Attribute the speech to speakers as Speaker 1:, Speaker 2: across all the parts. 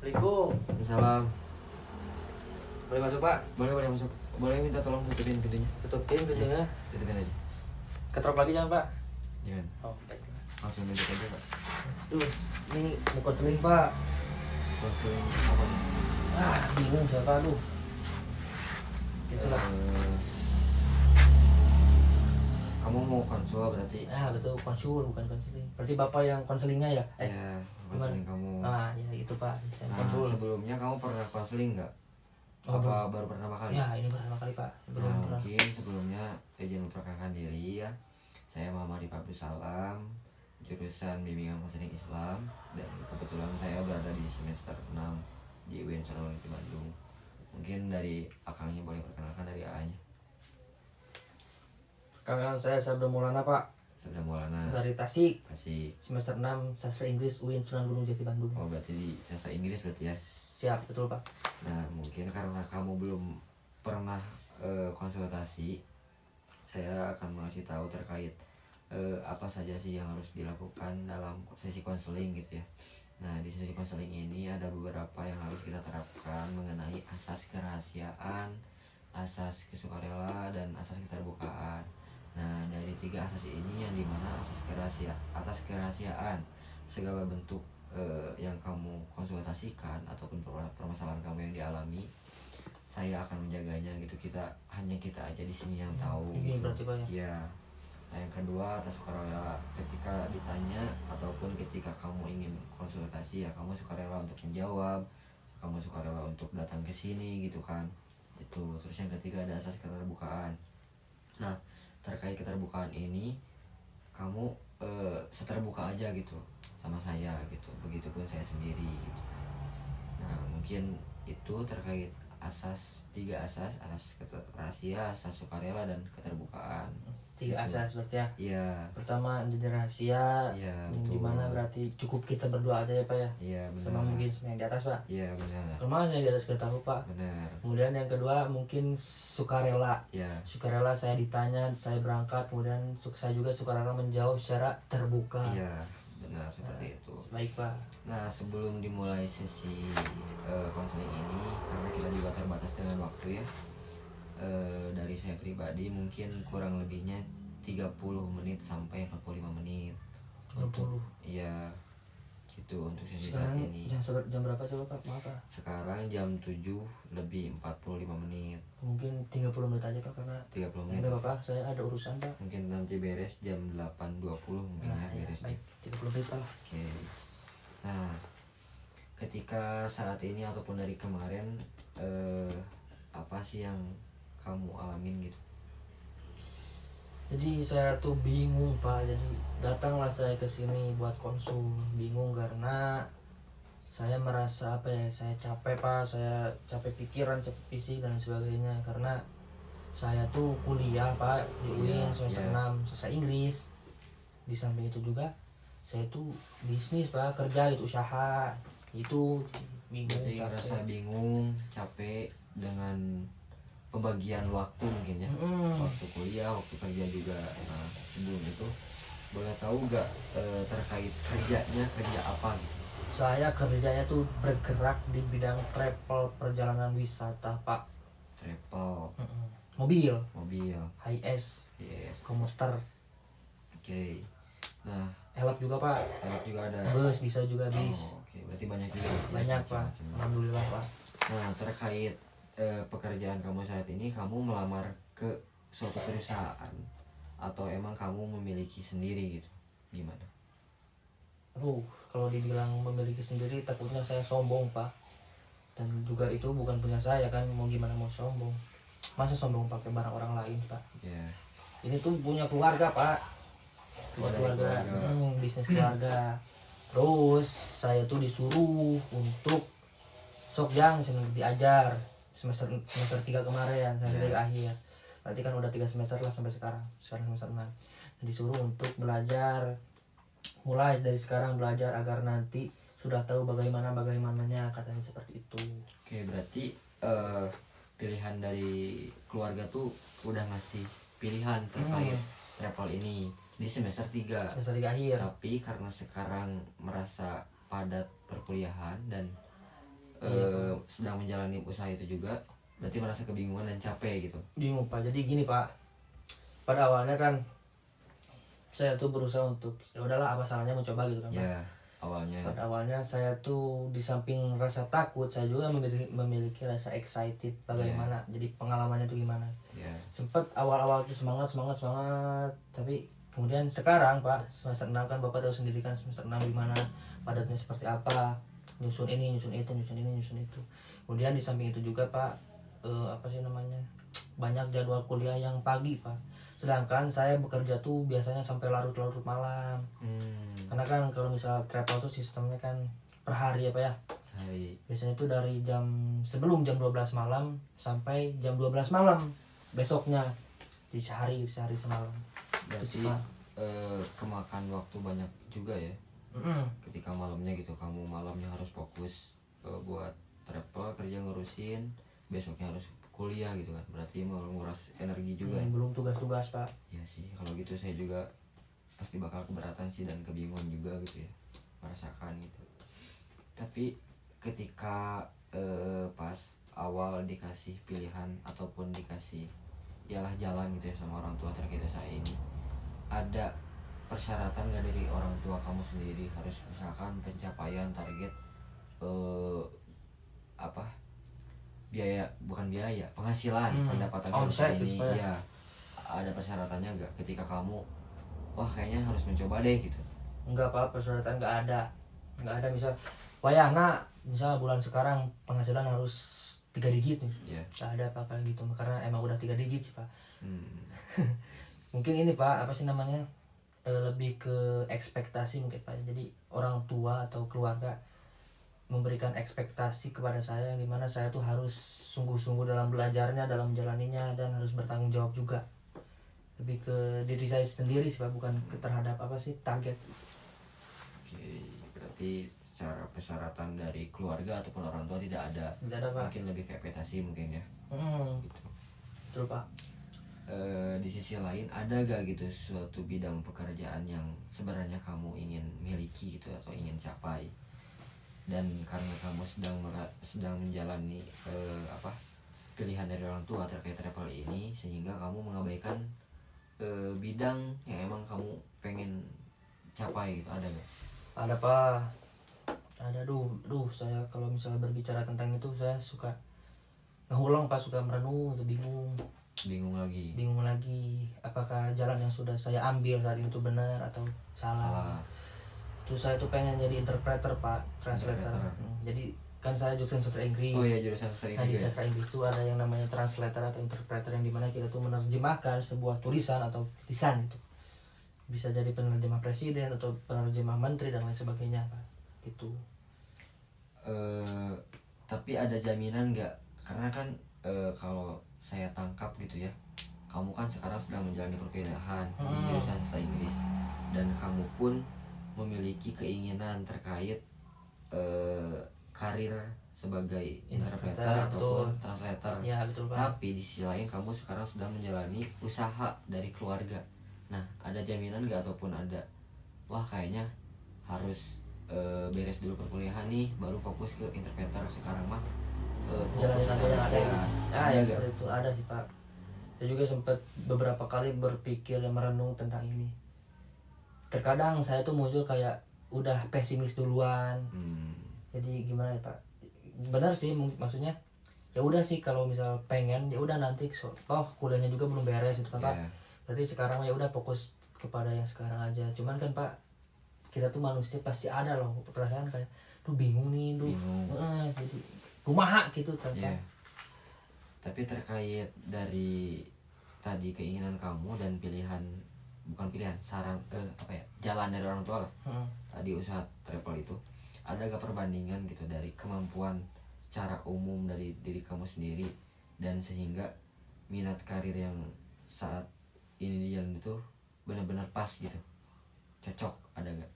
Speaker 1: Assalamualaikum.
Speaker 2: Salam.
Speaker 1: Boleh masuk Pak?
Speaker 2: Boleh masuk. Boleh minta tolong tutupin pintunya.
Speaker 1: Tutupin pintunya.
Speaker 2: Tutupin aja.
Speaker 1: Ketrok lagi jangan Pak.
Speaker 2: Jangan.
Speaker 1: Oh baiklah.
Speaker 2: Langsung duduk aja Pak.
Speaker 1: Aduh, ini mau konseling Pak.
Speaker 2: Konseling apa nih?
Speaker 1: Bingung siapa aduh. Itulah.
Speaker 2: Kamu mau konsul berarti?
Speaker 1: Betul konsul bukan konseling. Berarti Bapak yang konselingnya ya?
Speaker 2: Ya, konseling kamu.
Speaker 1: Ya itu Pak. Saya
Speaker 2: Nah,
Speaker 1: konsul.
Speaker 2: sebelumnya kamu pernah konseling nggak?
Speaker 1: Oh,
Speaker 2: Apa baru pertama kali?
Speaker 1: Ya ini pertama kali Pak. Belum
Speaker 2: Nah,
Speaker 1: pernah.
Speaker 2: mungkin sebelumnya izin memperkenalkan diri ya. Saya Muhammad Abdul Salam, jurusan Bimbingan Konseling Islam, dan kebetulan saya berada di semester 6 di UIN Sarawati Bandung. Mungkin dari akangnya boleh perkenalkan dari A-nya.
Speaker 1: Perkenalkan saya Sabda Maulana Pak.
Speaker 2: Sabda Maulana.
Speaker 1: Dari Tasik.
Speaker 2: Tasik.
Speaker 1: Semester 6 Sastra Inggris UIN Sunan Gunung Jati Bandung.
Speaker 2: Oh berarti di bahasa Inggris berarti ya?
Speaker 1: Siap betul Pak.
Speaker 2: Nah mungkin karena kamu belum pernah konsultasi, saya akan mengasih tahu terkait apa saja sih yang harus dilakukan dalam sesi konseling gitu ya. Nah di sesi konseling ini ada beberapa yang harus kita terapkan mengenai asas kerahasiaan, asas kesukarela, dan asas keterbukaan. Nah dari 3 asas ini yang dimana atas kerahasiaan segala bentuk yang kamu konsultasikan ataupun permasalahan kamu yang dialami, saya akan menjaganya gitu. Hanya kita aja di sini yang tahu.
Speaker 1: Ini
Speaker 2: gitu.
Speaker 1: berarti Pak ya?
Speaker 2: Iya. Nah yang kedua atas sukarela, ketika ditanya ataupun ketika kamu ingin konsultasi ya kamu sukarela untuk menjawab, kamu sukarela untuk datang ke sini gitu kan. Itu. Terus yang ketiga ada asas keterbukaan. Nah terkait keterbukaan ini kamu seterbuka aja gitu sama saya gitu, begitupun saya sendiri gitu. Nah mungkin itu terkait 3 asas rahasia, asas sukarela, dan keterbukaan.
Speaker 1: 3 asas berarti ya.
Speaker 2: Iya.
Speaker 1: Pertama menjadi rahasia.
Speaker 2: Iya,
Speaker 1: yang
Speaker 2: betul.
Speaker 1: dimana berarti cukup kita berdua aja ya Pak ya.
Speaker 2: Iya benar.
Speaker 1: Sama mungkin sama yang di atas Pak.
Speaker 2: Iya benar.
Speaker 1: Rumah yang di atas kita tahu Pak.
Speaker 2: Benar.
Speaker 1: Kemudian yang kedua mungkin sukarela.
Speaker 2: Iya.
Speaker 1: Sukarela saya ditanya, saya berangkat, kemudian saya juga sukarela menjawab secara terbuka.
Speaker 2: Iya benar seperti itu.
Speaker 1: Baik Pak.
Speaker 2: Nah sebelum dimulai sesi konseling ini, karena kita juga terbatas dengan waktu ya, dari saya pribadi mungkin kurang lebihnya 30 menit sampai 45 menit
Speaker 1: 30.
Speaker 2: untuk iya gitu untuk sesi saat
Speaker 1: Sekarang
Speaker 2: ini.
Speaker 1: jam berapa coba Pak? Maaf Pak.
Speaker 2: Sekarang jam 7 lebih 45 menit.
Speaker 1: Mungkin 30 menit aja Pak karena
Speaker 2: 30 menit.
Speaker 1: enggak apa-apa, saya ada urusan Pak.
Speaker 2: Mungkin nanti beres jam 8.20 mungkin ya beresnya.
Speaker 1: Baik, 30 menit Pak.
Speaker 2: Oke. Nah, ketika saat ini ataupun dari kemarin apa sih yang kamu alamin gitu?
Speaker 1: Jadi saya tuh bingung Pak, jadi datanglah saya ke sini buat konsul. Bingung karena saya merasa apa ya, saya capek Pak, saya capek pikiran, capek fisik dan sebagainya. Karena saya tuh kuliah Pak di UIN semester 6 sastra Inggris. Di samping itu juga saya tuh bisnis Pak, kerja itu usaha. Itu bingung.
Speaker 2: Jadi ngerasa bingung, capek dengan pembagian waktu mungkin ya. Waktu kuliah, waktu kerja juga. Nah sebelum itu boleh tahu gak terkait kerja apa gitu?
Speaker 1: Saya kerjanya tuh bergerak di bidang travel, perjalanan wisata Pak.
Speaker 2: Travel.
Speaker 1: Mobil Hiace,
Speaker 2: Yes.
Speaker 1: Komuter.
Speaker 2: Oke. Nah
Speaker 1: Elap juga Pak.
Speaker 2: elok juga ada.
Speaker 1: Bus bisa juga bis.
Speaker 2: Oke berarti banyak juga ya,
Speaker 1: Banyak Pak.
Speaker 2: macam-macam.
Speaker 1: Alhamdulillah Pak.
Speaker 2: Nah terkait pekerjaan kamu saat ini, kamu melamar ke suatu perusahaan atau emang kamu memiliki sendiri gitu? Gimana?
Speaker 1: Kalau dibilang memiliki sendiri takutnya saya sombong Pak. Dan juga itu bukan punya saya kan, mau gimana mau sombong. Masa sombong pakai barang orang lain Pak?
Speaker 2: Ya.
Speaker 1: Ini tuh punya keluarga Pak. Punya
Speaker 2: dari
Speaker 1: keluarga.
Speaker 2: keluarga.
Speaker 1: Bisnis keluarga. Terus saya tuh disuruh untuk sok yang diajar semester 3 kemarin sampai 3 akhir. Berarti kan udah 3 semester lah sampai sekarang semester 6. Disuruh untuk belajar, mulai dari sekarang belajar agar nanti sudah tahu bagaimananya, katanya seperti itu.
Speaker 2: Oke berarti pilihan dari keluarga tuh udah ngasih pilihan terkait travel ini di semester 3.
Speaker 1: Semester 3 akhir.
Speaker 2: Tapi karena sekarang merasa padat perkuliahan dan sedang menjalani usaha itu juga, berarti merasa kebingungan dan capek gitu.
Speaker 1: Bingung Pak. Jadi gini Pak, pada awalnya kan saya tuh berusaha untuk ya udahlah apa salahnya mencoba gitu kan Pak.
Speaker 2: Ya awalnya.
Speaker 1: Pada awalnya saya tuh di samping rasa takut, saya juga memiliki rasa excited bagaimana. Jadi pengalamannya tuh gimana.
Speaker 2: Ya.
Speaker 1: Sempet awal-awal tuh semangat, tapi kemudian sekarang Pak, semester 6 kan Bapak tahu sendiri kan semester 6 gimana, padatnya seperti apa, nyusun ini, nyusun itu, nyusun ini, nyusun itu. Kemudian di samping itu juga Pak, apa sih namanya, banyak jadwal kuliah yang pagi Pak. Sedangkan saya bekerja tuh biasanya sampai larut-larut malam. Karena kan kalau misal travel tuh sistemnya kan per hari ya Pak ya.
Speaker 2: Hari.
Speaker 1: Biasanya tuh dari sebelum jam 12 malam sampai jam 12 malam besoknya, di sehari semalam.
Speaker 2: Berarti kemakan waktu banyak juga ya. Ketika malamnya gitu, kamu malamnya harus fokus buat travel, kerja ngurusin, besoknya harus kuliah gitu kan, berarti mau nguras energi juga.
Speaker 1: Belum tugas-tugas Pak.
Speaker 2: Ya sih, kalau gitu saya juga pasti bakal keberatan sih dan kebingungan juga gitu ya, merasakan gitu. Tapi ketika pas awal dikasih pilihan ataupun dikasih ialah jalan gitu ya sama orang tua terkait usaha ini, ada persyaratan gak dari orang tua kamu sendiri, harus misalkan pencapaian target apa biaya, bukan biaya, penghasilan, pendapatan
Speaker 1: Omset
Speaker 2: ini
Speaker 1: gitu,
Speaker 2: ya, ada persyaratannya gak ketika kamu wah kayaknya harus mencoba deh gitu?
Speaker 1: Enggak Pak, persyaratan enggak ada. Misal wayahna misal bulan sekarang penghasilan harus 3 digit nih.
Speaker 2: Yeah.
Speaker 1: Enggak ada Pak kayak gitu, karena emang udah 3 digit sih Pak. Mungkin ini Pak, apa sih namanya, lebih ke ekspektasi mungkin Pak. Jadi orang tua atau keluarga memberikan ekspektasi kepada saya, yang dimana saya tuh harus sungguh-sungguh dalam belajarnya, dalam menjalaninya, dan harus bertanggung jawab juga. Lebih ke diri saya sendiri sih Pak, bukan ke terhadap apa sih target.
Speaker 2: Oke, berarti secara persyaratan dari keluarga ataupun orang tua tidak ada
Speaker 1: Pak.
Speaker 2: Mungkin lebih ke ekspektasi mungkin ya. Gitu.
Speaker 1: Betul Pak.
Speaker 2: Di sisi lain ada gak gitu suatu bidang pekerjaan yang sebenarnya kamu ingin miliki gitu atau ingin capai, dan karena kamu sedang menjalani pilihan dari orang tua terkait travel ini, sehingga kamu mengabaikan bidang yang emang kamu pengen capai gitu, ada gak?
Speaker 1: Ada Pak. Ada. Duh, saya kalau misalnya berbicara tentang itu saya suka ngulang Pak, suka merenung, itu bingung lagi apakah jalan yang sudah saya ambil saat itu benar atau salah. Terus saya tuh pengen jadi interpreter Pak, translator. Jadi kan saya jurusan sastra Inggris.
Speaker 2: Oh iya, jurusan sastra Inggris.
Speaker 1: Nah, di sastra Inggris itu ada yang namanya translator atau interpreter, yang dimana kita tuh menerjemahkan sebuah tulisan atau lisan itu. Bisa jadi penerjemah presiden atau penerjemah menteri dan lain sebagainya Pak. Gitu.
Speaker 2: Tapi ada jaminan nggak? Karena kan kalau saya tangkap gitu ya, kamu kan sekarang sedang menjalani perkuliahan di jurusan sastra Inggris, dan kamu pun memiliki keinginan terkait karir sebagai interpreter ataupun translator.
Speaker 1: Ya, betul Pak.
Speaker 2: Tapi di sisi lain kamu sekarang sedang menjalani usaha dari keluarga. Nah, ada jaminan nggak ataupun ada wah kayaknya harus beres dulu perkuliahan nih baru fokus ke interpreter, sekarang mah fokus
Speaker 1: jalan yang ada ya.
Speaker 2: Ada
Speaker 1: seperti itu ada sih Pak. Saya juga sempat beberapa kali berpikir dan merenung tentang ini. Terkadang saya tuh muncul kayak udah pesimis duluan. Jadi gimana ya Pak? Benar sih maksudnya. Ya udah sih, kalau misal pengen ya udah nanti kuliahnya juga belum beres itu kan Pak. Berarti sekarang ya udah fokus kepada yang sekarang aja. Cuman kan Pak, kita tuh manusia pasti ada loh perasaan kayak bingung nih, jadi kumaha gitu kan Pak.
Speaker 2: Tapi terkait dari tadi keinginan kamu dan saran jalan dari orang tua lah, tadi usaha travel itu, ada gak perbandingan gitu dari kemampuan secara umum dari diri kamu sendiri dan sehingga minat karir yang saat ini di jalan itu benar-benar pas gitu, cocok, ada gak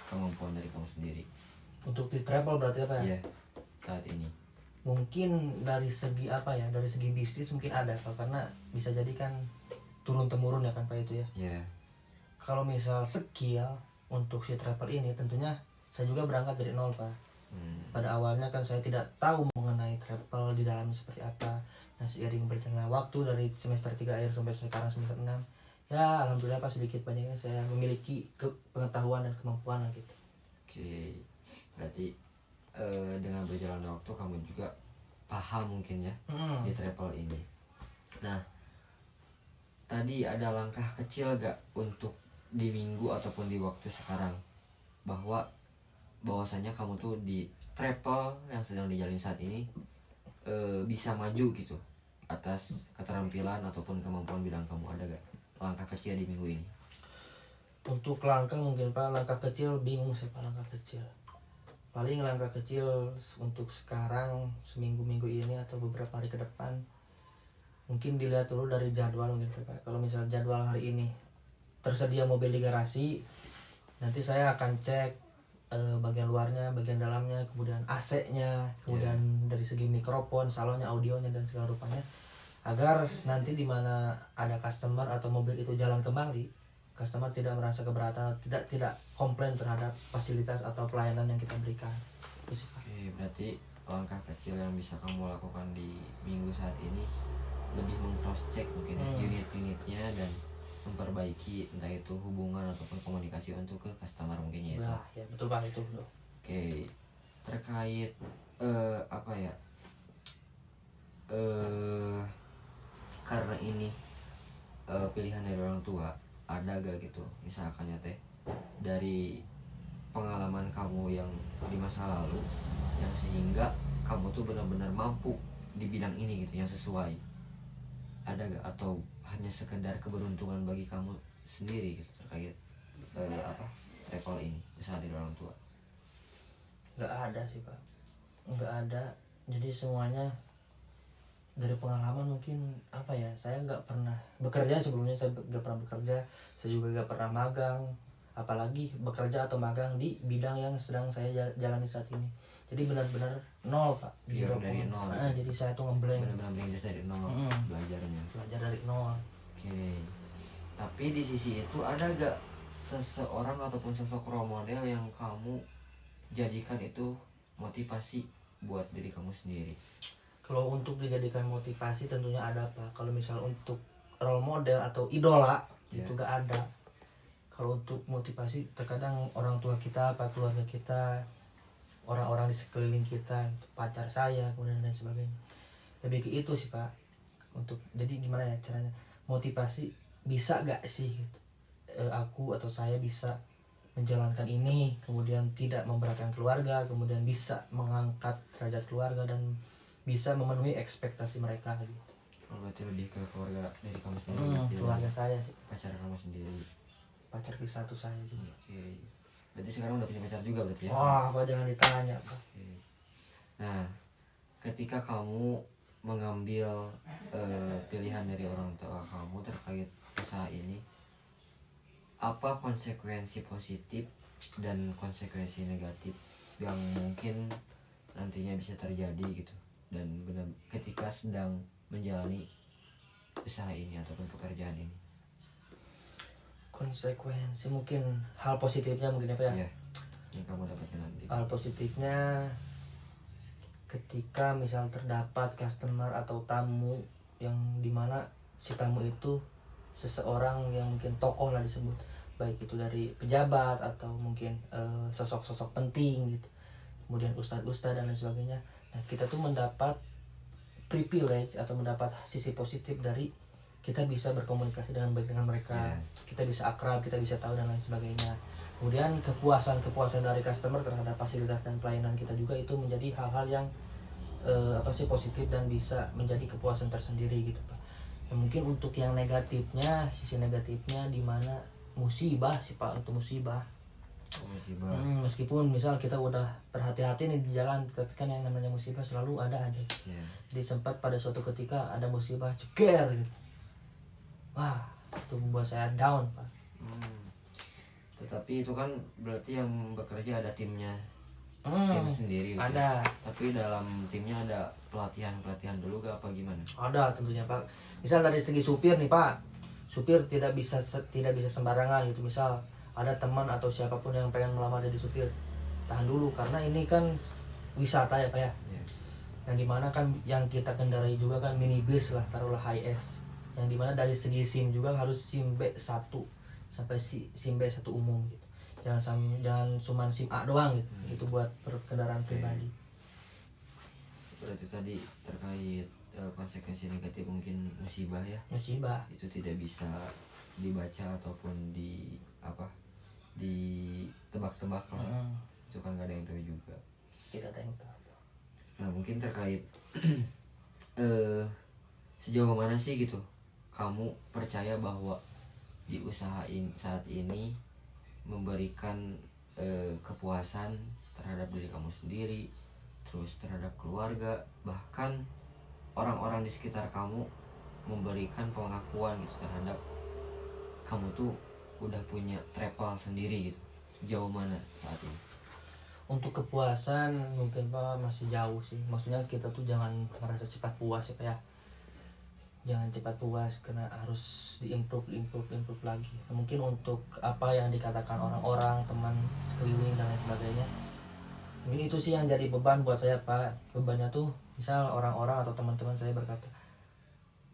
Speaker 2: kemampuan dari kamu sendiri
Speaker 1: untuk di travel berarti apa ya?
Speaker 2: Saat ini
Speaker 1: mungkin dari segi dari segi bisnis mungkin ada Pak, karena bisa jadi kan turun temurun ya kan Pak itu ya. Kalau misal skill untuk si travel ini tentunya saya juga berangkat dari nol Pak. Pada awalnya kan saya tidak tahu mengenai travel di dalamnya seperti apa. Nah, seiring berjalannya waktu dari semester 3 akhir sampai sekarang semester 6, ya alhamdulillah Pak, sedikit banyaknya saya memiliki pengetahuan dan kemampuan lah gitu.
Speaker 2: Oke, berarti dengan berjalannya waktu kamu juga paham mungkin ya di travel ini. Nah, tadi ada langkah kecil gak untuk di minggu ataupun di waktu sekarang bahwasanya kamu tuh di travel yang sedang dijalin saat ini bisa maju gitu atas keterampilan ataupun kemampuan bidang kamu? Ada gak langkah kecil di minggu ini?
Speaker 1: Untuk langkah mungkin Pak, langkah kecil bingung saya Pak, langkah kecil. Paling langkah kecil untuk sekarang, seminggu-minggu ini atau beberapa hari ke depan, mungkin dilihat dulu dari jadwal mungkin Pak. Kalau misal jadwal hari ini tersedia mobil di garasi, nanti saya akan cek bagian luarnya, bagian dalamnya, kemudian AC-nya, kemudian dari segi mikrofon, salonnya, audionya dan segala rupanya, agar nanti di mana ada customer atau mobil itu jalan kembali, customer tidak merasa keberatan, tidak komplain terhadap fasilitas atau pelayanan yang kita berikan.
Speaker 2: Oke, berarti langkah kecil yang bisa kamu lakukan di minggu saat ini lebih meng-cross check mungkin unit-unitnya dan memperbaiki entah itu hubungan ataupun komunikasi untuk ke customer mungkinnya itu.
Speaker 1: Nah, ya betul Pak, itu betul.
Speaker 2: Oke, terkait apa ya? Karena ini pilihan dari orang tua, ada gak gitu misalkan ya teh dari pengalaman kamu yang di masa lalu yang sehingga kamu tuh benar-benar mampu di bidang ini gitu yang sesuai, ada gak? Atau hanya sekedar keberuntungan bagi kamu sendiri gitu terkait travel ini usaha dari orang tua?
Speaker 1: Nggak ada sih Pak, nggak ada. Jadi semuanya dari pengalaman mungkin apa ya, saya nggak pernah bekerja sebelumnya, saya nggak pernah bekerja, saya juga nggak pernah magang, apalagi bekerja atau magang di bidang yang sedang saya jalani saat ini. Jadi benar-benar nol Pak,
Speaker 2: Pure dari nol.
Speaker 1: Jadi saya tuh ngeblank,
Speaker 2: benar-benar berintis dari nol, belajar
Speaker 1: dari nol.
Speaker 2: Oke, tapi di sisi itu ada gak seseorang ataupun sosok role model yang kamu jadikan itu motivasi buat diri kamu sendiri?
Speaker 1: Kalau untuk dijadikan motivasi tentunya ada Pak. Kalau misal untuk role model atau idola itu gak ada. Kalau untuk motivasi terkadang orang tua kita, apa keluarga kita, orang-orang di sekeliling kita, pacar saya, kemudian dan sebagainya. Lebih ke itu sih Pak. Untuk jadi gimana ya caranya motivasi, bisa gak sih gitu, aku atau saya bisa menjalankan ini, kemudian tidak memberatkan keluarga, kemudian bisa mengangkat derajat keluarga dan bisa memenuhi ekspektasi mereka gitu.
Speaker 2: Oh, berarti lebih ke keluarga dari kamu sendiri?
Speaker 1: Keluarga saya sih.
Speaker 2: Pacar kamu sendiri?
Speaker 1: Pacar kisah satu saya juga.
Speaker 2: Oke, berarti sekarang udah punya pacar juga berarti ya?
Speaker 1: Wah, Pak, jangan ditanya Pak.
Speaker 2: Oke. Nah, ketika kamu mengambil pilihan dari orang tua kamu terkait usaha ini, apa konsekuensi positif dan konsekuensi negatif yang mungkin nantinya bisa terjadi gitu, dan benar ketika sedang menjalani usaha ini ataupun pekerjaan ini?
Speaker 1: Konsekuensi mungkin hal positifnya mungkin apa ya?
Speaker 2: Iya, yang kamu dapatkan nanti.
Speaker 1: Hal positifnya ketika misal terdapat customer atau tamu yang dimana si tamu itu seseorang yang mungkin tokoh lah disebut, baik itu dari pejabat atau mungkin sosok-sosok penting gitu, kemudian ustadz-ustadz dan lain sebagainya. Nah, kita tuh mendapat privilege atau mendapat sisi positif dari kita bisa berkomunikasi dengan baik dengan mereka, kita bisa akrab, kita bisa tahu dan lain sebagainya. Kemudian kepuasan dari customer terhadap fasilitas dan pelayanan kita juga itu menjadi hal-hal yang positif dan bisa menjadi kepuasan tersendiri gitu Pak. Nah, mungkin untuk yang negatifnya, sisi negatifnya di mana musibah sih Pak, untuk musibah. Meskipun misal kita udah berhati-hati nih di jalan, tapi kan yang namanya musibah selalu ada aja. Jadi sempat pada suatu ketika ada musibah ceger gitu. Wah, itu membuat saya down Pak.
Speaker 2: Tetapi itu kan berarti yang bekerja ada timnya, tim sendiri gitu.
Speaker 1: Ada.
Speaker 2: Tapi dalam timnya ada pelatihan dulu gak apa gimana?
Speaker 1: Ada tentunya Pak. Misal dari segi supir nih Pak, supir tidak bisa sembarangan gitu. Misal ada teman atau siapapun yang pengen melamar jadi supir, tahan dulu karena ini kan wisata ya Pak ya.
Speaker 2: Ya.
Speaker 1: Yang dimana kan yang kita kendarai juga kan minibus lah, taruhlah HS. Yang dimana dari segi SIM juga harus SIM B1 sampai SIM B1 umum gitu. Jangan cuman SIM A doang gitu. Itu buat kendaraan pribadi.
Speaker 2: Berarti tadi terkait konsekuensi negatif mungkin musibah ya.
Speaker 1: Musibah.
Speaker 2: Itu tidak bisa dibaca ataupun ditebak-tebak lah. Itu kan gak ada yang tahu juga.
Speaker 1: Tidak ada yang tahu.
Speaker 2: Nah mungkin terkait sejauh mana sih gitu kamu percaya bahwa di usaha saat ini memberikan kepuasan terhadap diri kamu sendiri, terus terhadap keluarga, bahkan orang-orang di sekitar kamu memberikan pengakuan gitu terhadap kamu tuh udah punya travel sendiri gitu. Sejauh mana saat ini?
Speaker 1: Untuk kepuasan mungkin Pak masih jauh sih. Maksudnya kita tuh jangan merasa cepat puas ya Pak ya. Jangan cepat puas karena harus improve lagi. Mungkin untuk apa yang dikatakan orang-orang, teman sekeliling dan lain sebagainya. Mungkin itu sih yang jadi beban buat saya Pak. Bebannya tuh misal orang-orang atau teman-teman saya berkata,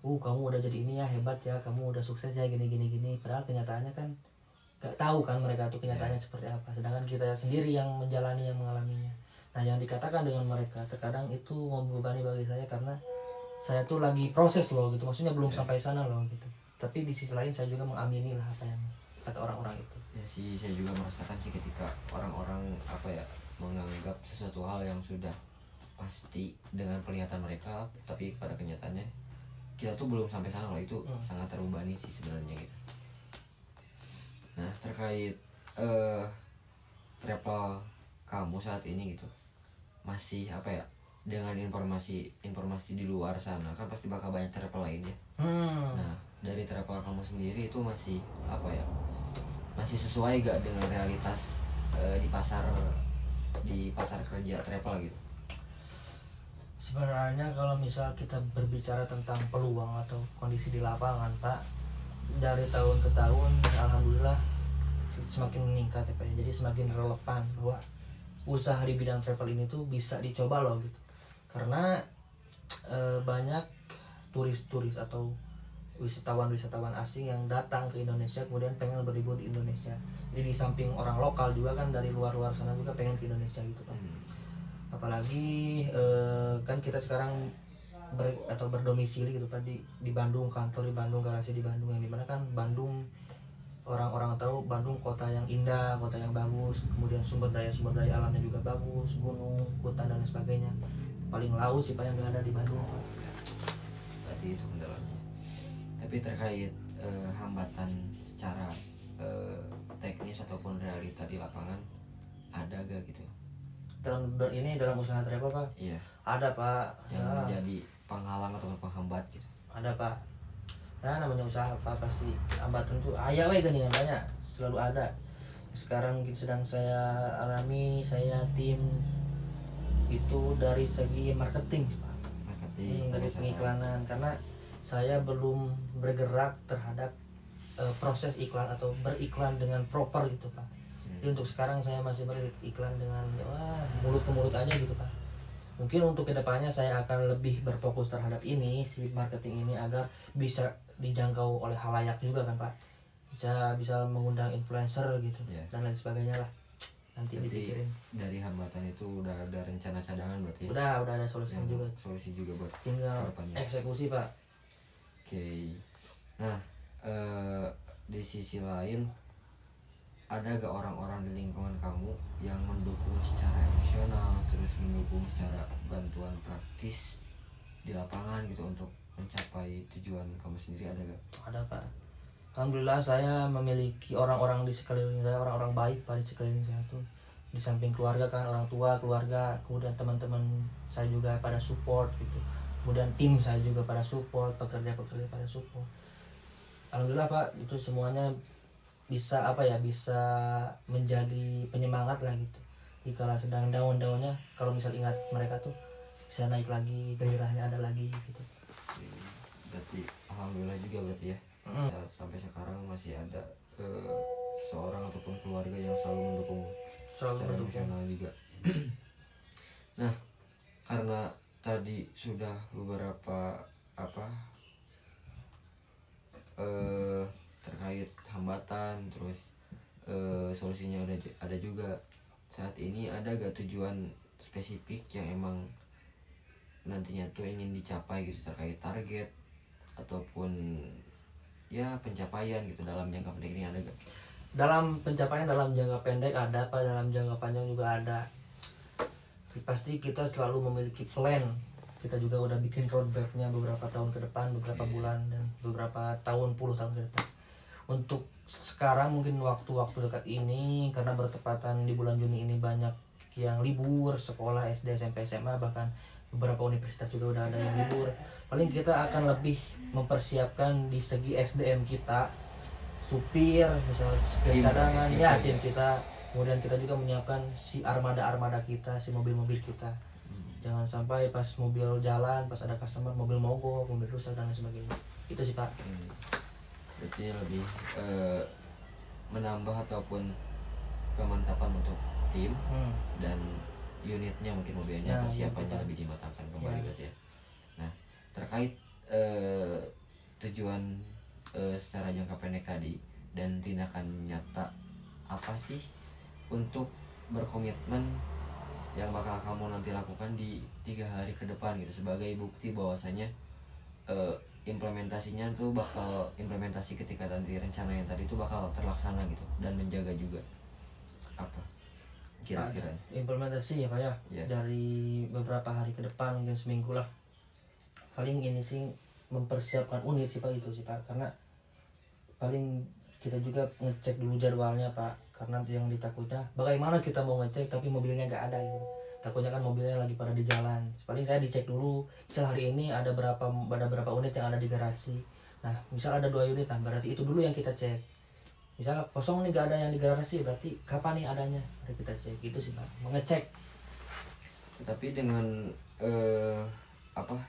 Speaker 1: kamu udah jadi ini ya, hebat ya, kamu udah sukses ya, gini. Padahal kenyataannya kan gak tahu kan mereka tuh kenyataannya seperti apa. Sedangkan kita sendiri yang menjalani, yang mengalaminya. Nah yang dikatakan dengan mereka terkadang itu membebani bagi saya karena saya tuh lagi proses loh gitu. Maksudnya belum sampai sana loh gitu. Tapi di sisi lain saya juga mengamini lah apa yang kata orang-orang itu.
Speaker 2: Ya sih, saya juga merasakan sih ketika orang-orang menganggap sesuatu hal yang sudah pasti dengan penglihatan mereka, tapi pada kenyataannya kita tuh belum sampai sana loh. Itu sangat terbebani sih sebenarnya gitu. Nah terkait travel kamu saat ini gitu, masih dengan informasi di luar sana kan pasti bakal banyak travel lain ya. Nah dari travel kamu sendiri itu masih masih sesuai gak dengan realitas di pasar kerja travel gitu?
Speaker 1: Sebenarnya kalau misal kita berbicara tentang peluang atau kondisi di lapangan Pak, dari tahun ke tahun alhamdulillah semakin meningkat ya Pak. Jadi semakin relevan bahwa usaha di bidang travel ini tuh bisa dicoba loh gitu. Karena banyak turis-turis atau wisatawan asing yang datang ke Indonesia kemudian pengen berlibur di Indonesia. Jadi di samping orang lokal juga kan dari luar sana juga pengen ke Indonesia gitu Pak. Apalagi kan kita sekarang berdomisili gitu Pak di Bandung, kantor di Bandung, garasi di Bandung, yang dimana kan Bandung orang-orang tahu Bandung kota yang indah, kota yang bagus, kemudian sumber daya alamnya juga bagus, gunung, hutan dan lain sebagainya. Paling laut sih Pak yang ada di Bandung Pak.
Speaker 2: Berarti itu kendalanya. Tapi terkait hambatan secara teknis ataupun realita di lapangan ada gak gitu?
Speaker 1: Dalam usaha travel Pak?
Speaker 2: Iya.
Speaker 1: Ada Pak.
Speaker 2: Yang menjadi penghalang atau penghambat gitu?
Speaker 1: Ada Pak. Nah namanya usaha Pak pasti hambatan tuh ayah gini banyak, selalu ada. Sekarang mungkin sedang saya alami, saya tim itu dari segi marketing Pak. Dari pengiklanan, karena saya belum bergerak terhadap proses iklan atau beriklan dengan proper gitu Pak. Jadi untuk sekarang saya masih beriklan dengan mulut ke mulut aja gitu Pak. Mungkin untuk kedepannya saya akan lebih berfokus terhadap ini, si marketing ini, agar bisa dijangkau oleh halayak juga kan Pak. Bisa mengundang influencer gitu dan lain sebagainya lah. Nanti dipikirin.
Speaker 2: Dari hambatan itu udah ada rencana cadangan berarti?
Speaker 1: Udah ada solusi juga.
Speaker 2: Solusi juga buat
Speaker 1: tinggal eksekusi Pak.
Speaker 2: Oke. Nah di sisi lain ada gak orang-orang di lingkungan kamu yang mendukung secara emosional, terus mendukung secara bantuan praktis di lapangan gitu untuk mencapai tujuan kamu sendiri, ada gak?
Speaker 1: Ada Pak. Alhamdulillah saya memiliki orang-orang di sekeliling saya, orang-orang baik Pak di sekeliling saya tuh. Di samping keluarga kan, orang tua, keluarga, kemudian teman-teman saya juga pada support gitu. Kemudian tim saya juga pada support, pekerja-pekerja pada support. Alhamdulillah Pak, itu semuanya bisa bisa menjadi penyemangat lah gitu. Dikala sedang daun-daunnya, kalau misal ingat mereka tuh bisa naik lagi, gairahnya ada lagi gitu.
Speaker 2: Berarti alhamdulillah juga berarti ya. Sampai sekarang masih ada seorang ataupun keluarga yang selalu mendukung secara emosional juga. Nah, karena tadi sudah beberapa apa terkait hambatan, terus solusinya udah ada juga. Saat ini ada gak tujuan spesifik yang emang nantinya tuh ingin dicapai gitu, terkait target ataupun ya pencapaian gitu dalam jangka pendek ini, ada gak?
Speaker 1: Dalam pencapaian dalam jangka pendek ada apa, dalam jangka panjang juga ada. Pasti kita selalu memiliki plan. Kita juga udah bikin roadmapnya beberapa tahun ke depan, beberapa bulan, dan beberapa tahun, puluh tahun ke depan. Untuk sekarang mungkin waktu-waktu dekat ini, karena bertepatan di bulan Juni ini banyak yang libur sekolah SD, SMP, SMA, bahkan beberapa universitas juga udah ada yang libur. Paling kita akan lebih mempersiapkan di segi SDM kita, supir, misalnya supir cadangan, ya tim kita. Kemudian kita juga menyiapkan si armada kita, si mobil-mobil kita. Jangan sampai pas mobil jalan, pas ada customer, mobil mogok, mobil rusak dan lain sebagainya. Itu sih Pak.
Speaker 2: Berarti lebih menambah ataupun pemantapan untuk tim dan unitnya, mungkin mobilnya persiapannya lebih dimatangkan kembali berarti ya. Nah, terkait tujuan secara jangka pendek tadi dan tindakan nyata apa sih untuk berkomitmen yang bakal kamu nanti lakukan di 3 hari ke depan gitu, sebagai bukti bahwasanya implementasinya tuh bakal implementasi ketika nanti rencana yang tadi itu bakal terlaksana gitu, dan menjaga juga apa kira-kira
Speaker 1: implementasi ya Pak ya. Dari beberapa hari ke depan, mungkin seminggu lah. Paling ini sih mempersiapkan unit sih Pak, itu sih Pak. Karena paling kita juga ngecek dulu jadwalnya Pak, karena yang ditakutnya bagaimana kita mau ngecek tapi mobilnya nggak ada gitu. Takutnya kan mobilnya lagi pada di jalan. Paling saya dicek dulu, misal hari ini ada berapa unit yang ada di garasi. Nah misal ada 2 unit, nah berarti itu dulu yang kita cek. Misal kosong nih, gak ada yang di garasi, berarti kapan nih adanya, mari kita cek. Gitu sih Pak, mengecek.
Speaker 2: Tapi dengan apa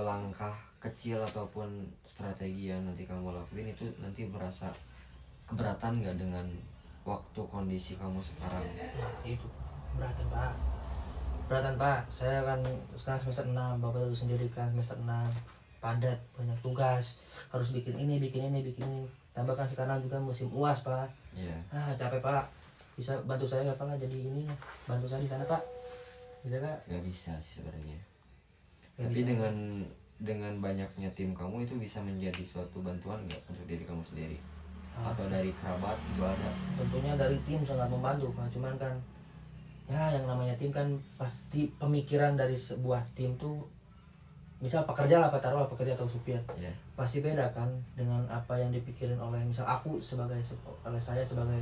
Speaker 2: langkah kecil ataupun strategi yang nanti kamu lakuin itu nanti merasa keberatan nggak dengan waktu kondisi kamu sekarang?
Speaker 1: Nah, itu beratan Pak. Saya kan sekarang semester 6, Bapak tahu sendiri kan, semester 6 padat, banyak tugas, harus bikin ini. Tambahkan sekarang juga musim UAS Pak. Capek Pak. Bisa bantu saya nggak Pak, jadi ini, bantu saya di sana Pak, bisa nggak?
Speaker 2: Nggak bisa sih sebenarnya. Tapi bisa. dengan banyaknya tim kamu itu bisa menjadi suatu bantuan nggak untuk diri kamu sendiri? Atau dari kerabat itu ada?
Speaker 1: Tentunya dari tim sangat membantu Pak. Cuman kan ya yang namanya tim kan pasti pemikiran dari sebuah tim tuh, misal pekerja lah Pak, taruhlah pekerja atau supir, pasti beda kan dengan apa yang dipikirin oleh misal saya sebagai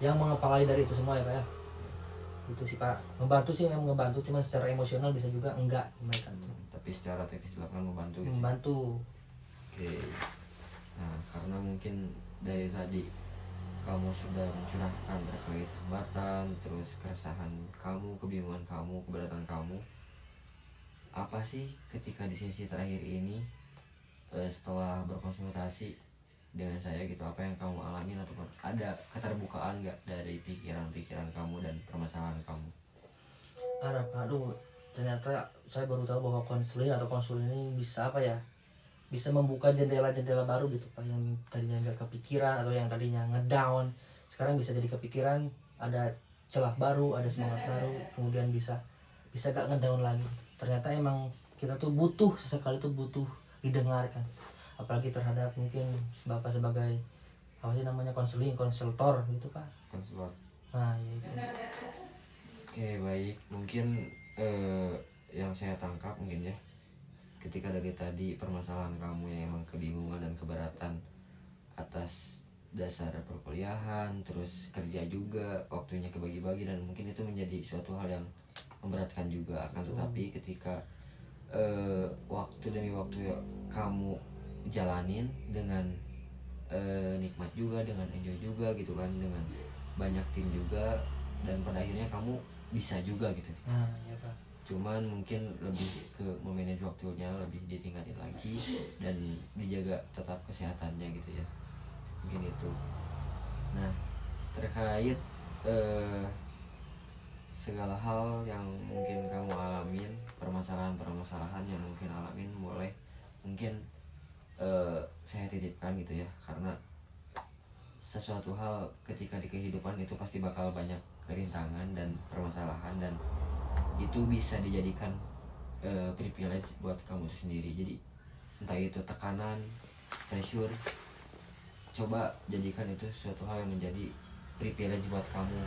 Speaker 1: yang mengepalai dari itu semua ya Pak ya. Itu sih Pak, membantu sih, yang ngebantu, cuman secara emosional bisa juga enggak mereka tuh.
Speaker 2: Tapi secara teknis lapangan membantu gitu.
Speaker 1: Membantu.
Speaker 2: Oke. Nah, karena mungkin dari tadi kamu sudah mencurahkan terkait hambatan, terus keresahan kamu, kebingungan kamu, keberatan kamu, apa sih ketika di sesi terakhir ini setelah berkonsultasi dengan saya gitu, apa yang kamu alami ataupun ada keterbukaan nggak dari pikiran-pikiran kamu dan permasalahan kamu?
Speaker 1: Ada Pak, aduh, ternyata saya baru tahu bahwa konseling atau konsul ini bisa apa ya, bisa membuka jendela-jendela baru gitu Pak, yang tadinya nggak kepikiran atau yang tadinya ngedown sekarang bisa jadi kepikiran, ada celah baru, ada semangat baru, kemudian bisa gak ngedown lagi. Ternyata emang kita tuh butuh, sesekali tuh butuh didengarkan, apalagi terhadap mungkin Bapak sebagai apa sih namanya, konselor gitu Pak.
Speaker 2: Konselor.
Speaker 1: Nah ya itu.
Speaker 2: Oke, baik, mungkin yang saya tangkap mungkin ya, ketika dari tadi permasalahan kamu yang emang kebingungan dan keberatan atas dasar perkuliahan, terus kerja juga, waktunya kebagi-bagi, dan mungkin itu menjadi suatu hal yang memberatkan juga. Akan tetapi ketika waktu demi waktu ya, kamu jalanin dengan nikmat juga, dengan enjoy juga gitu kan, dengan banyak tim juga, dan pada akhirnya kamu bisa juga gitu.
Speaker 1: Ya Pak.
Speaker 2: Cuman mungkin lebih ke memanage waktunya lebih ditingkatin lagi dan dijaga tetap kesehatannya gitu ya, mungkin itu. Nah, terkait segala hal yang mungkin kamu alamin, permasalahan-permasalahan yang mungkin alamin, boleh mungkin saya titipkan gitu ya, karena sesuatu hal ketika di kehidupan itu pasti bakal banyak kerintangan dan permasalahan, dan itu bisa dijadikan privilege buat kamu itu sendiri. Jadi entah itu tekanan, pressure, coba jadikan itu suatu hal yang menjadi privilege buat kamu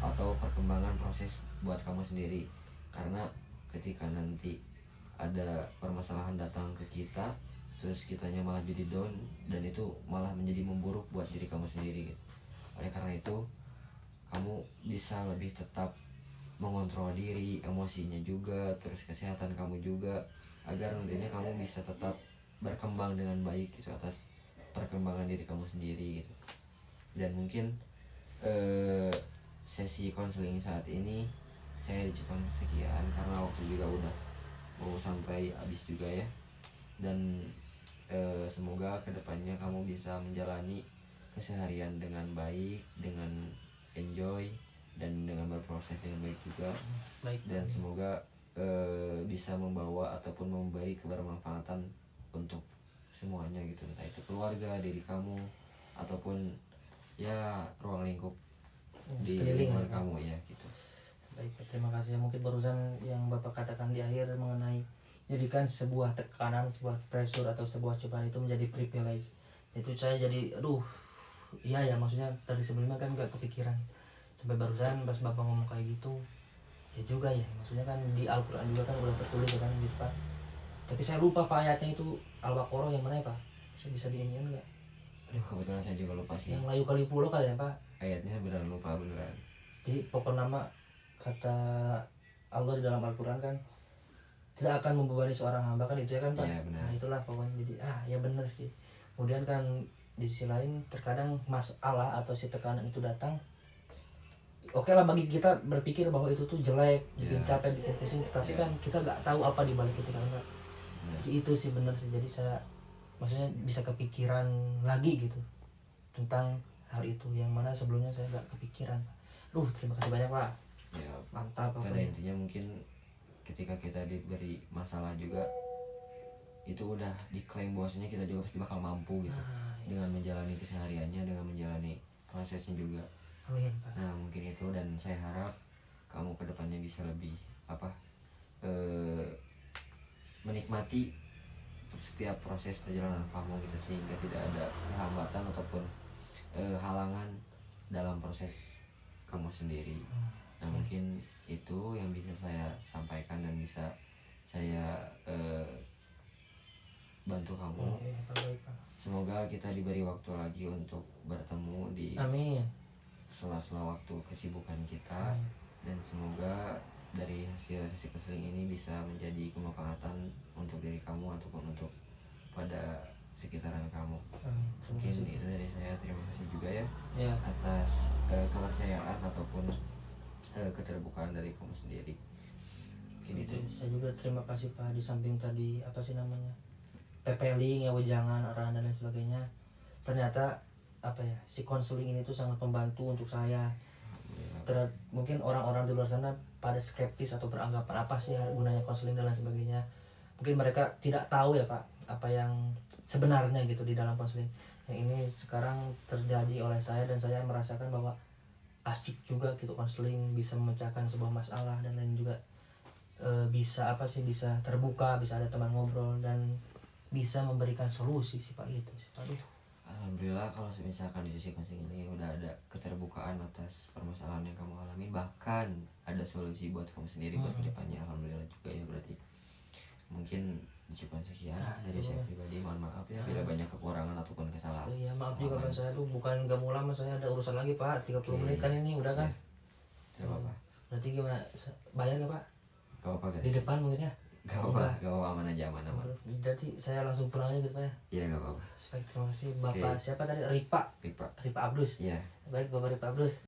Speaker 2: atau perkembangan proses buat kamu sendiri. Karena ketika nanti ada permasalahan datang ke kita, terus kitanya malah jadi down, dan itu malah menjadi memburuk buat diri kamu sendiri gitu. Oleh karena itu, kamu bisa lebih tetap mengontrol diri, emosinya juga, terus kesehatan kamu juga, agar nantinya kamu bisa tetap berkembang dengan baik gitu atas perkembangan diri kamu sendiri gitu. Dan mungkin sesi konseling saat ini saya dicukup sekian, karena waktu juga udah mau sampai habis juga ya. Dan semoga kedepannya kamu bisa menjalani keseharian dengan baik, dengan enjoy, dan dengan berproses dengan baik juga.
Speaker 1: Baik.
Speaker 2: Dan semoga bisa membawa ataupun memberi kebermanfaatan untuk semuanya gitu, entah itu keluarga, diri kamu, ataupun ya ruang lingkup di
Speaker 1: sekeliling
Speaker 2: lingkungan
Speaker 1: ya, Pak.
Speaker 2: kamu ya gitu.
Speaker 1: Baik, terima kasih. Mungkin barusan yang Bapak katakan di akhir mengenai jadikan sebuah tekanan, sebuah pressure atau sebuah cobaan itu menjadi privilege. Itu saya jadi iya ya, maksudnya dari sebelumnya kan gak kepikiran. Sampai barusan pas Bapak ngomong kayak gitu, ya juga ya, maksudnya kan di Al-Quran juga kan udah tertulis kan gitu Pak. Tapi saya lupa Pak ayatnya itu Al-Baqarah yang mana ya Pak? Saya bisa diinian nggak?
Speaker 2: Aduh, kebetulan saya juga lupa sih
Speaker 1: Yang layu kali pulau kan ya Pak?
Speaker 2: ayatnya, beneran lupa beneran.
Speaker 1: Jadi pokok nama kata Allah di dalam Al-Quran kan tidak akan membebani seorang hamba kan, itu ya kan Pak?
Speaker 2: Iya, benar.
Speaker 1: Nah itulah pokoknya, jadi ya bener sih. Kemudian kan di sisi lain terkadang masalah atau si tekanan itu datang, oke lah bagi kita berpikir bahwa itu tuh jelek, bikin
Speaker 2: Ya.
Speaker 1: capek, bikin pusing, tapi
Speaker 2: Ya.
Speaker 1: kan kita nggak tahu apa di balik itu kan Pak. Jadi itu sih bener sih, jadi saya maksudnya bisa kepikiran lagi gitu tentang hal itu yang mana sebelumnya saya nggak kepikiran. Terima kasih banyak Pak,
Speaker 2: Ya,
Speaker 1: mantap
Speaker 2: pada
Speaker 1: pokoknya.
Speaker 2: intinya mungkin ketika kita diberi masalah juga, itu udah diklaim bahwasanya kita juga pasti bakal mampu gitu, dengan menjalani kesehariannya, dengan menjalani prosesnya juga.
Speaker 1: Amin Pak.
Speaker 2: Nah mungkin itu, dan saya harap kamu kedepannya bisa lebih menikmati setiap proses perjalanan kamu gitu, sehingga tidak ada kehambatan ataupun halangan dalam proses kamu sendiri. Nah mungkin itu yang bisa saya sampaikan dan bisa saya bantu kamu.
Speaker 1: Oke, Pak, baik Pak.
Speaker 2: Semoga kita diberi waktu lagi untuk bertemu di
Speaker 1: Amin.
Speaker 2: sela-sela waktu kesibukan kita, dan semoga dari hasil sesi konseling ini bisa menjadi kemanfaatan untuk diri kamu ataupun untuk pada sekitaran kamu.
Speaker 1: Amin.
Speaker 2: Mungkin itu dari saya. Terima kasih juga ya
Speaker 1: Ya.
Speaker 2: atas kepercayaan ataupun keterbukaan dari kamu sendiri. Mungkin itu.
Speaker 1: Saya juga terima kasih Pak, di samping tadi apa sih namanya, pepeling ya, wejangan arahan dan lain sebagainya, ternyata apa ya, si konseling ini tuh sangat membantu untuk saya. Mungkin orang-orang di luar sana pada skeptis atau beranggapan apa sih gunanya konseling dan lain sebagainya. Mungkin mereka tidak tahu ya Pak apa yang sebenarnya gitu di dalam konseling. Yang ini sekarang terjadi oleh saya, dan saya merasakan bahwa asik juga gitu konseling, bisa memecahkan sebuah masalah dan lain juga. Bisa bisa terbuka, bisa ada teman ngobrol, dan bisa memberikan solusi sih Pak, gitu sih Pak.
Speaker 2: Alhamdulillah kalau misalkan di sisi konseling ini udah ada keterbukaan atas permasalahan yang kamu alami, bahkan ada solusi buat kamu sendiri buat kedepannya. Alhamdulillah juga ya. Berarti mungkin cukup sekian dari saya pribadi. Mohon maaf ya bila banyak kekurangan ataupun kesalahan.
Speaker 1: Iya maaf juga Pak, saya bukan gak mau lama, saya ada urusan lagi Pak, 30 menit kan ini udah kan.
Speaker 2: Tidak apa-apa.
Speaker 1: Berarti gimana, bayar gak Pak?
Speaker 2: Gak apa-apa
Speaker 1: Di
Speaker 2: guys.
Speaker 1: depan mungkin ya?
Speaker 2: Gak apa-apa, gak apa-apa, aman aja, aman.
Speaker 1: Jadi saya langsung pulang aja gitu Pak ya?
Speaker 2: Iya gak apa-apa.
Speaker 1: Baik, terima kasih Bapak. Siapa tadi? Ripa
Speaker 2: Ripa.
Speaker 1: Abdus.
Speaker 2: Iya.
Speaker 1: Baik Bapak Ripa Abdus.